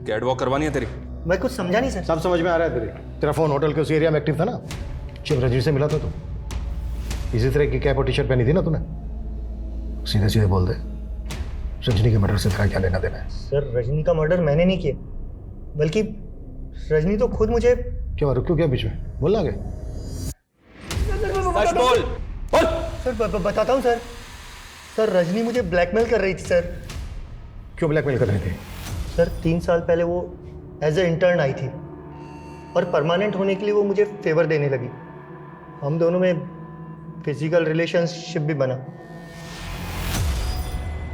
कैट वॉक करवानी है तेरी? मैं कुछ समझा नहीं सर। सब समझ में आ रहा है तेरा फोन होटल के उस एरिया में एक्टिव था ना जब रजनी से मिला था। तो इसी तरह की कैप और टी शर्ट पहनी थी ना तूने? सीधे सीधे बोल दे, रजनी के मर्डर से तेरा क्या लेना देना है? सर, रजनी का मर्डर मैंने नहीं किया, बल्कि रजनी तो खुद मुझे। क्यों रुक क्यों गया बीच में? बोल आगे। बोल बोल। सर बताता हूँ सर। सर, रजनी मुझे ब्लैकमेल कर रही थी सर। क्यों ब्लैकमेल कर रही थी? सर, 3 साल पहले वो एज ए इंटर्न आई थी और परमानेंट होने के लिए वो मुझे फेवर देने लगी। हम दोनों में फिजिकल रिलेशनशिप भी बना।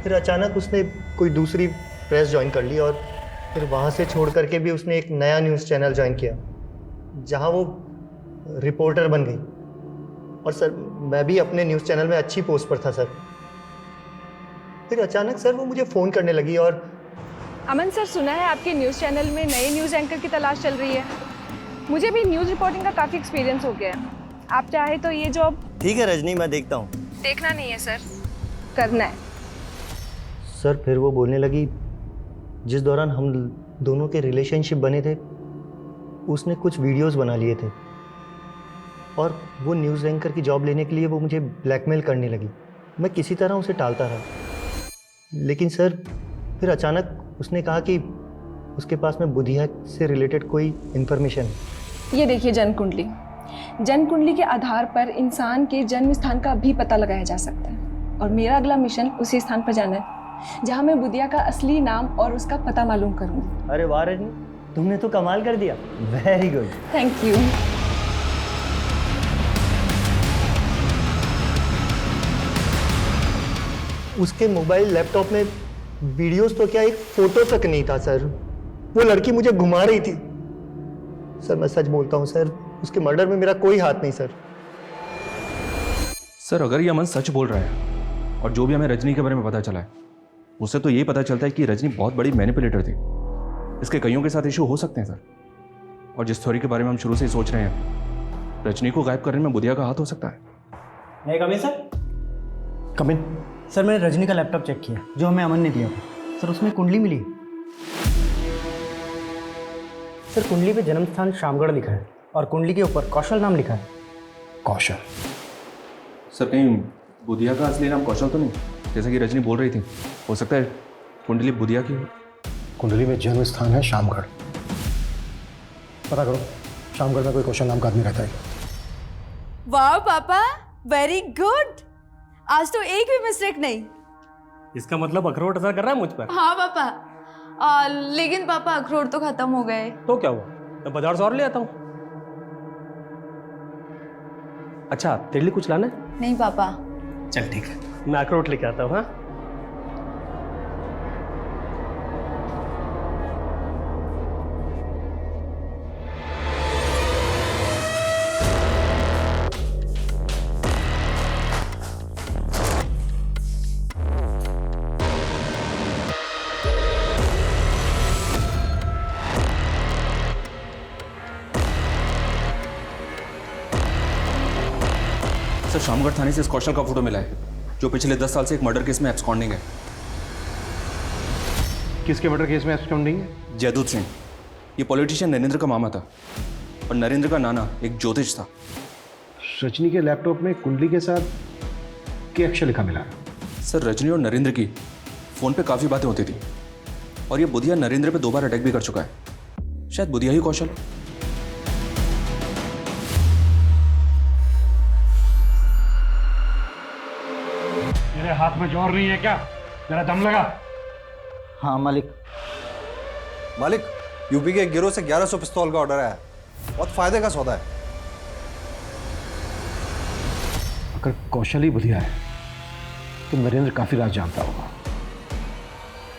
फिर अचानक उसने कोई दूसरी प्रेस ज्वाइन कर ली और फिर वहाँ से छोड़ करके भी उसने एक नया न्यूज़ चैनल ज्वाइन किया जहाँ वो रिपोर्टर बन गई। और सर, मैं भी अपने न्यूज़ चैनल में अच्छी पोस्ट पर था सर। फिर अचानक सर वो मुझे फ़ोन करने लगी और अमन सर, सुना है आपके न्यूज़ चैनल में नए न्यूज़ एंकर की तलाश चल रही है। मुझे भी न्यूज़ रिपोर्टिंग का काफ़ी एक्सपीरियंस हो गया है। आप चाहे तो ये जॉब। ठीक है रजनी, मैं देखता हूँ। देखना नहीं है सर, करना है। सर, फिर वो बोलने लगी जिस दौरान हम दोनों के रिलेशनशिप बने थे उसने कुछ वीडियोस बना लिए थे और वो न्यूज़ एंकर की जॉब लेने के लिए वो मुझे ब्लैकमेल करने लगी। मैं किसी तरह उसे टालता रहा, लेकिन सर फिर अचानक उसने कहा कि उसके पास में बुधिया से रिलेटेड कोई इन्फॉर्मेशन है। ये देखिए जन्म कुंडली। जन्म कुंडली के आधार पर इंसान के जन्म स्थान का भी पता लगाया जा सकता है और मेरा अगला मिशन उसी स्थान पर जाना है जहाँ मैं बुधिया का असली नाम और उसका पता मालूम करूँगी। अरे वाह रजनी, तुमने तो कमाल कर दिया। Very good. Thank you. उसके मोबाइल लैपटॉप में वीडियोस तो क्या, एक फोटो तक नहीं था सर। वो लड़की मुझे घुमा रही थी। सर, मैं सच बोलता हूँ सर, उसके मर्डर में मेरा कोई हाथ नहीं सर। सर, अगर ये अमन सच बोल रहा है और जो भी हमें रजनी के बारे में पता चला है उससे तो यही पता चलता है कि रजनी बहुत बड़ी मैनिपुलेटर थी। इसके कईयों के साथ इशू हो सकते हैं सर। और जिस थ्योरी के बारे में हम शुरू से ही सोच रहे हैं, रजनी को गायब करने में बुधिया का हाथ हो सकता है। नहीं कमिन सर? कमिन सर, मैंने रजनी का लैपटॉप चेक किया जो हमें अमन ने दिया था। सर, उसमें कुंडली मिली। सर, कुंडली पे जन्म स्थान शामगढ़ लिखा है और कुंडली के ऊपर कौशल नाम लिखा है। कौशल? सर, कहीं बुधिया का असली नाम कौशल तो नहीं, जैसा कि रजनी बोल रही थी? हो सकता है कुंडली बुधिया की हो। कुंडली में जन्म स्थान है शामगढ़। पता करो शामगढ़ में कोई कौशल नाम का आदमी रहता है। वाह पापा, वेरी गुड। आज तो एक भी मिस्टेक नहीं। इसका मतलब अखरोट असर कर रहा है मुझ पर। हाँ पापा, लेकिन पापा अखरोट तो खत्म हो गए। तो क्या हुआ, मैं बाजार से और ले आता हूँ। अच्छा तेरे लिए कुछ लाना है? नहीं पापा। चल ठीक है, मैं अखरोट लेके आता हूँ। हाँ सर, शामगढ़ थाने से इस कौशल का फोटो मिला है, जो पिछले 10 साल से एक मर्डर केस में एब्सकॉन्डिंग है। किसके मर्डर केस में एब्सकॉन्डिंग है? जयदूत सिंह। ये पॉलिटिशियन नरेंद्र का मामा था और नरेंद्र का नाना एक ज्योतिष था। रजनी के लैपटॉप में कुंडली के साथ के अक्षर लिखा मिला। सर, रजनी और नरेंद्र की फ़ोन पे काफ़ी बातें होती थी और ये बुधिया नरेंद्र पे 2 बार अटैक भी कर चुका है। शायद बुधिया ही कौशल। मेरे हाथ में जोर नहीं है क्या? जरा दम लगा। हाँ मालिक। मालिक, यूपी के एक गिरोह से 1100 पिस्तौल का ऑर्डर आया है। बहुत फायदे का सौदा है। अगर कौशल ही बुधिया है तो नरेंद्र काफी राज जानता होगा,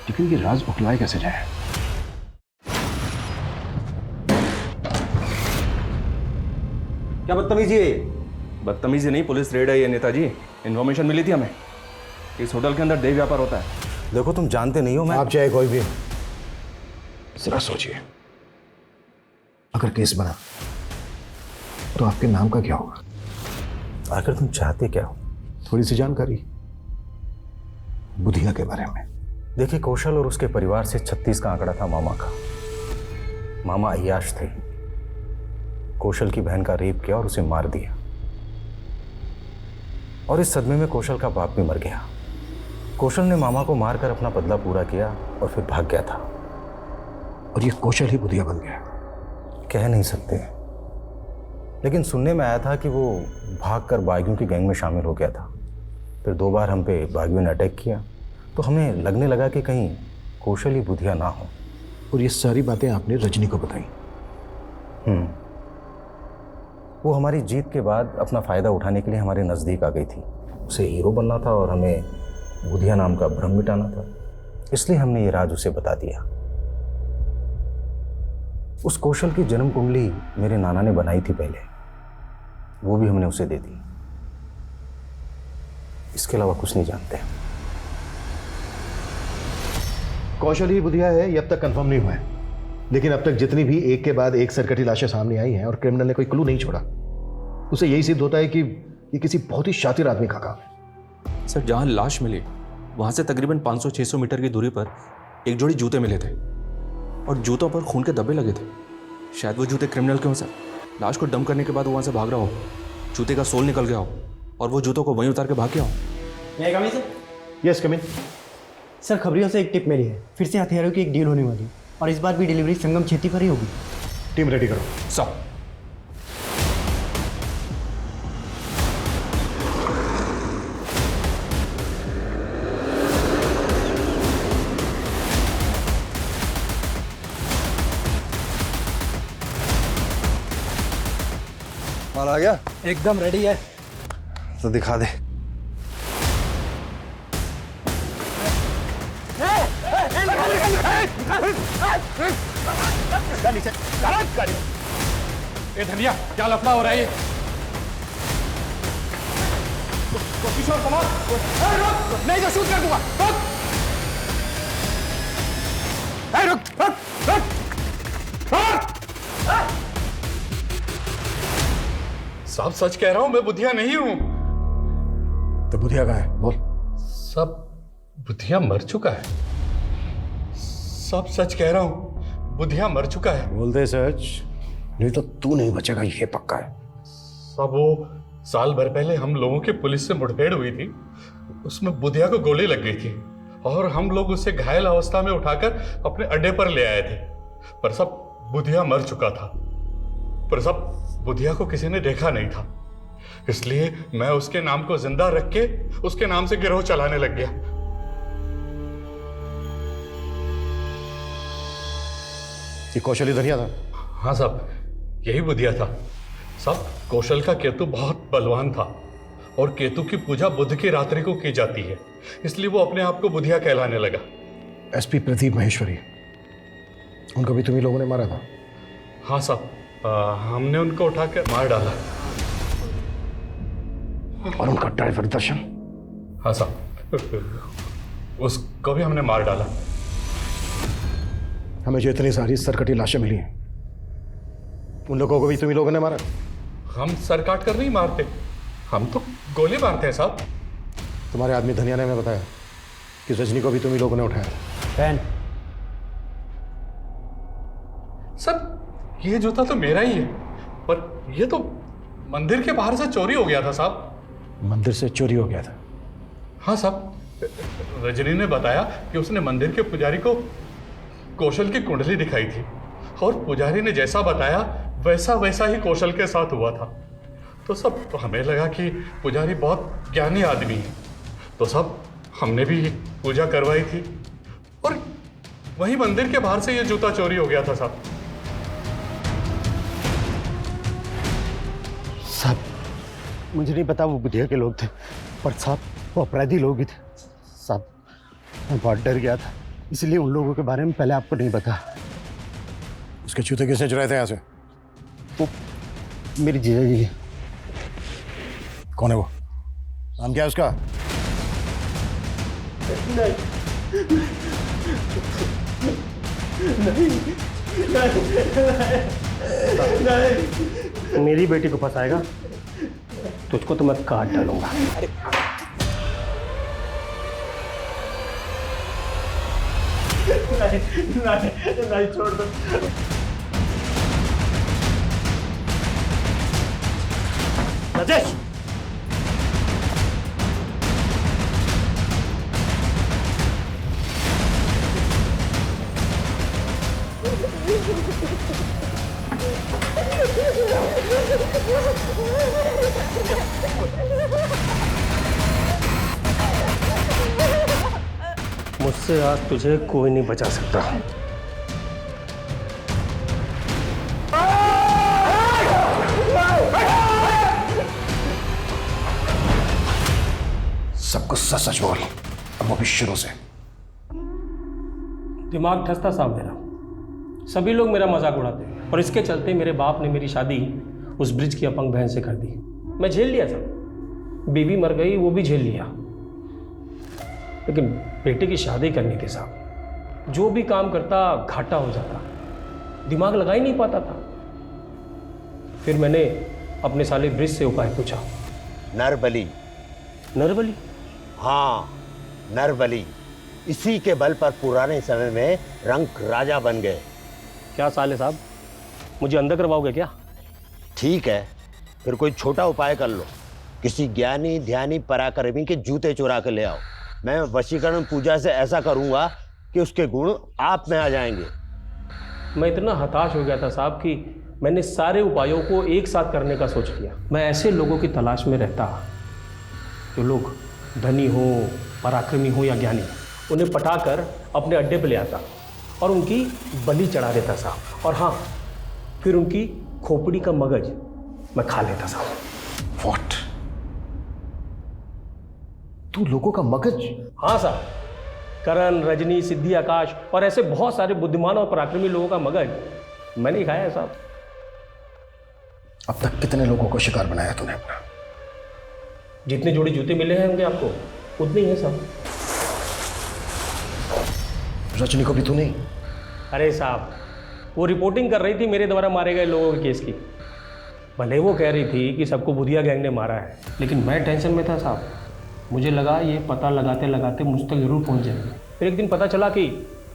लेकिन ये राज उठलाए कैसे जाए? क्या बदतमीजी है? बदतमीजी नहीं, पुलिस रेड है ये नेताजी। इन्फॉर्मेशन मिली थी हमें, इस होटल के अंदर देह व्यापार होता है। देखो, तुम जानते नहीं हो मैं। आप चाहे कोई भी, जरा सोचिए, अगर केस बना तो आपके नाम का क्या होगा? आखिर तुम चाहते क्या हो? थोड़ी सी जानकारी बुधिया के बारे में। देखिए, कौशल और उसके परिवार से 36 का आंकड़ा था मामा का। मामा अय्याश थे। कौशल की बहन का रेप किया और उसे मार दिया, और इस सदमे में कौशल का बाप भी मर गया। कौशल ने मामा को मारकर अपना बदला पूरा किया और फिर भाग गया था। और ये कौशल ही बुधिया बन गया? कह नहीं सकते, लेकिन सुनने में आया था कि वो भागकर बागियों की गैंग में शामिल हो गया था। फिर 2 बार हम पे बागियों ने अटैक किया, तो हमें लगने लगा कि कहीं कौशल ही बुधिया ना हो। और ये सारी बातें आपने रजनी को बताई? वो हमारी जीत के बाद अपना फ़ायदा उठाने के लिए हमारे नज़दीक आ गई थी। उसे हीरो बनना था और हमें बुधिया नाम का भ्रम मिटाना था, इसलिए हमने ये राज उसे बता दिया। उस कौशल की जन्म कुंडली मेरे नाना ने बनाई थी पहले, वो भी हमने उसे दे दी। इसके अलावा कुछ नहीं जानते। कौशल ही बुधिया है ये अब तक कंफर्म नहीं हुआ है, लेकिन अब तक जितनी भी एक के बाद एक सरकटी लाशें सामने आई हैं और क्रिमिनल ने कोई क्लू नहीं छोड़ा, उसे यही सिद्ध होता है कि ये किसी बहुत ही शातिर आदमी का काम है। सर, जहाँ लाश मिली वहाँ से तकरीबन 500-600 मीटर की दूरी पर एक जोड़ी जूते मिले थे और जूतों पर खून के धब्बे लगे थे। शायद वो जूते क्रिमिनल के हों सर। लाश को डंप करने के बाद वो वहाँ से भाग रहा हो, जूते का सोल निकल गया हो और वो जूतों को वहीं उतार के भाग गया हो। मैं कम in sir? Yes come in. Sir, खबरियों से एक टिप मिली है, फिर से हथियारों की एक डील होने वाली है और इस बार भी डिलीवरी संगम छेती पर ही होगी। टीम रेडी करो। सर। माल आ गया? एकदम रेडी है। तो दिखा दे। ए धनिया, क्या लफड़ा हो रहा है? किशोर कुमार, नहीं तो शूट कर दूंगा। रुक। सब सच कह रहा हूं, मैं बुधिया नहीं हूं। तो बुधिया कहाँ है? बोल। सब बुधिया मर चुका है। सब सच कह रहा हूं, बुधिया मर चुका है। बोलते सच, नहीं तो तू नहीं बचेगा, ये पक्का है। सब वो साल भर पहले हम लोगों की पुलिस से मुठभेड़ हुई थी, उसमें बुधिया को गोली लग गई थी और हम लोग उसे घायल अवस्था में उठाकर अपने अड्डे पर ले आए थे। पर सब बुधिया मर चुका था, पर सब बुधिया को किसी ने देखा नहीं था, इसलिए मैं उसके नाम को जिंदा रख के उसके नाम से गिरोह चलाने लग गया। ये कौशल धनिया था? हाँ साहब, यही बुधिया था साहब। कौशल का केतु बहुत बलवान था और केतु की पूजा बुध की रात्रि को की जाती है, इसलिए वो अपने आप को बुधिया कहलाने लगा। एसपी प्रदीप माहेश्वरी, उनको भी तुम्ही लोगों ने मारा था? हाँ साहब, हमने उनको उठाकर मार डाला। और उनका ड्राइवर दर्शन? हाँ साहब, उसको भी हमने मार डाला। हमें जो इतनी सारी सरकटी लाशें मिली हैं, उन लोगों को भी तुम्ही लोगों ने मारा? हम सर काट कर नहीं मारते, हम तो गोली मारते हैं साहब। तुम्हारे आदमी धनिया ने हमें बताया कि रजनी को भी तुम्ही लोगों ने उठाया। बैन। सर, ये जूता तो मेरा ही है, पर ये तो मंदिर के बाहर से चोरी हो गया था साहब। मंदिर से चोरी हो गया था? हाँ साहब, रजनी ने बताया कि उसने मंदिर के पुजारी को कौशल की कुंडली दिखाई थी और पुजारी ने जैसा बताया वैसा वैसा ही कौशल के साथ हुआ था। तो सब तो हमें लगा कि पुजारी बहुत ज्ञानी आदमी है, तो सब हमने भी पूजा करवाई थी और वहीं मंदिर के बाहर से ये जूता चोरी हो गया था साहब। साहब, मुझे नहीं पता वो बुधिया के लोग थे, पर साहब वो अपराधी लोग ही थे। साहब, मैं बहुत डर गया था, इसलिए उन लोगों के बारे में पहले आपको नहीं पता। उसके जूते किसने चुराए थे यहाँ से? वो मेरी जीजा जी है। कौन है वो? नाम क्या है उसका? नहीं। मेरी बेटी को फंसाएगा, तुझको तो मैं काट डालूंगा। नहीं, छोड़ दो। राजेश, मुझसे आज तुझे कोई नहीं बचा सकता। सब कुछ सच सच बोल, अब वो भी शुरू से। दिमाग ठसता साहब मेरा, सभी लोग मेरा मजाक उड़ाते हैं और इसके चलते मेरे बाप ने मेरी शादी उस ब्रिज की अपंग बहन से कर दी। मैं झेल लिया था, बीवी मर गई वो भी झेल लिया, लेकिन बेटे की शादी करने के साथ जो भी काम करता घाटा हो जाता, दिमाग लगा ही नहीं पाता था। फिर मैंने अपने साले ब्रिज से उपाय पूछा। नरबली। नरबली? हाँ, नरबली। इसी के बल पर पुराने समय में रंक राजा बन गए। क्या साले साहब, मुझे अंदर करवाओगे क्या? ठीक है, फिर कोई छोटा उपाय कर लो। किसी ज्ञानी ध्यानी पराक्रमी के जूते चुरा कर ले आओ। मैं वशीकरण पूजा से ऐसा करूंगा कि उसके गुण आप में आ जाएंगे। मैं इतना हताश हो गया था साहब कि मैंने सारे उपायों को एक साथ करने का सोच लिया। मैं ऐसे लोगों की तलाश में रहता जो लोग धनी हो, पराक्रमी हो या ज्ञानी, उन्हें पटाकर अपने अड्डे पे ले आता और उनकी बलि चढ़ा देता साहब। और हाँ, फिर उनकी खोपड़ी का मगज मैं खा लेता साहब। व्हाट? तू लोगों का मगज? हाँ साहब, करण, रजनी, सिद्धि, आकाश और ऐसे बहुत सारे बुद्धिमान और पराक्रमी लोगों का मगज मैंने ही खाया है साहब। अब तक कितने लोगों को शिकार बनाया तूने अपना? जितने जोड़ी जूते मिले हैं होंगे आपको, उतने ही है साहब। रजनी को भी तू नहीं? अरे साहब, वो रिपोर्टिंग कर रही थी मेरे द्वारा मारे गए लोगों के केस की। भले वो कह रही थी कि सबको बुधिया गैंग ने मारा है, लेकिन मैं टेंशन में था साहब। मुझे लगा ये पता लगाते लगाते मुझ तक जरूर पहुंच जाएंगे। फिर एक दिन पता चला कि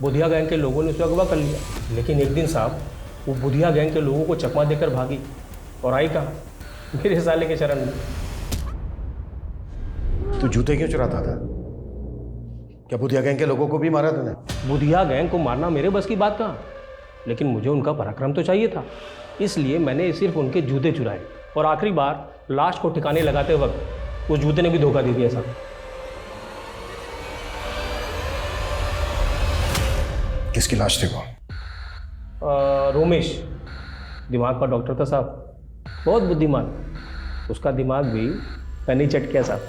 बुधिया गैंग के लोगों ने उसे अगवा कर लिया। लेकिन एक दिन साहब वो बुधिया गैंग के लोगों को चकमा देकर भागी और आई कहाँ? मेरे साले के शरण में। तू जूते क्यों चुराता था? क्या बुधिया गैंग के लोगों को भी मारा तूने? बुधिया गैंग को मारना मेरे बस की बात कहाँ, लेकिन मुझे उनका पराक्रम तो चाहिए था, इसलिए मैंने सिर्फ उनके जूते चुराए। और आखिरी बार लाश को ठिकाने लगाते वक्त उस जूते ने भी धोखा दे दिया साहब। किसकी लाश थी वो? रोमेश दिमाग का डॉक्टर था साहब, बहुत बुद्धिमान। उसका दिमाग भी मैंने ही चट किया साहब।